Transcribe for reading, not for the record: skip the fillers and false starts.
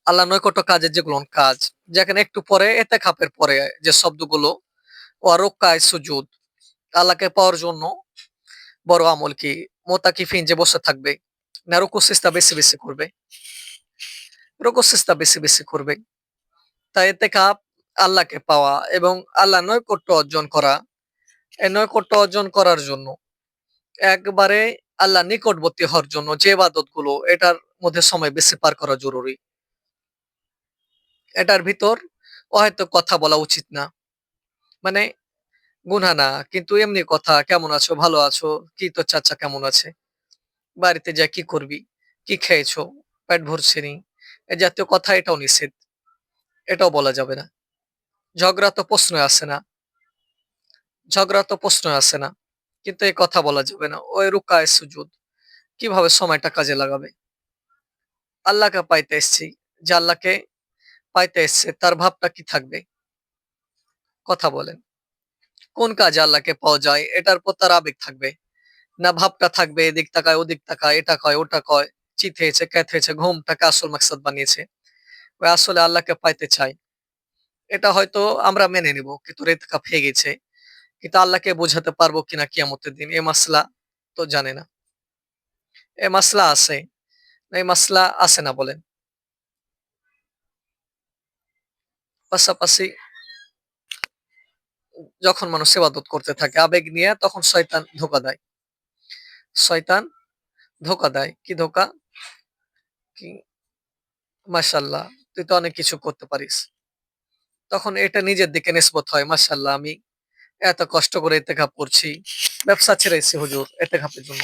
আল্লাহ নৈকট্য কাজের যেগুলো কাজ, যেখানে একটু পরে এতেকাফের পরে যে শব্দগুলো ওয়া রুক্কায় সুজুদ, আল্লাহকে পাওয়ার জন্য বড় আমল কি? মুতাকিফিন যে বসে থাকবে, না রুকু সিজদা বেশি করবে? রুকু সিজদা বেশি করবে। তাই এতেকাফ আল্লাহকে পাওয়া এবং আল্লাহর নৈকট্য অর্জন করা। এই নৈকট্য অর্জন করার জন্য একবারে আল্লাহ নিকটবর্তী হওয়ার জন্য যে ইবাদতগুলো এটার মধ্যে সময় বেশি পার করা জরুরি। এটার ভিতর হয়তো কথা বলা উচিত না। মানে গুনাহ না, কিন্তু এমনি কথা, "কেমন আছো? ভালো আছো? কি তোর চাচা কেমন আছে? বাড়িতে যেয়ে কি করবি? কি খেয়েছো? পেট ভরছে নি?" এ জাতীয় কথা এটাও নিষেধ। এটাও বলা যাবে না। ঝগড়া তো প্রশ্নই আসে না। ঝগড়া তো প্রশ্নই আসে না। কিন্তু এই কথা বলা যাবে না। ওই রুকায়ে সুজুদ। কিভাবে সময়টা কাজে লাগাবে? আল্লাহকে পাইতে এসছি। যে আল্লাহকে পাইতে এসছে তার ভাবটা কি থাকবে? কথা বলেন। কোন কাজে আল্লাহকে পাওয়া যায় এটার উপর তার আবেগ থাকবে। না ভাবটা থাকবে এদিক তাকায়, ওদিক তাকায়, এটা কয়, ওটা কয়, চিত হয়েছে, ক্যাত হয়েছে, ঘুমটাকে আসল মাকসাদ বানিয়েছে। ও আসলে আল্লাহকে পাইতে চায়। এটা হয়তো আমরা মেনে নিব। কিন্তু ইতিকাফ হয়ে গেছে। কিন্তু আল্লাহকে বোঝাতে পারবো কিনা কিয়ামতের দিন এ মাসলা তো জানে না। এ মাসলা আছে। এই মাসলা আছে না বলেন? পাশাপাশি যখন মানুষ ইবাদত করতে থাকে আবেগ নিয়ে তখন শয়তান ধোঁকা দেয়। শয়তান ধোঁকা দেয়। কি ধোঁকা? কি মাশাআল্লাহ তুই তো অনেক কিছু করতে পারিস। তখন এটা নিজের দিকে নিসবত হয়। মাশাআল্লাহ আমি এত কষ্ট করে ইতিকাফ করছি। ব্যবসা ছেড়েছি হুজুর ইতিকাফের জন্য।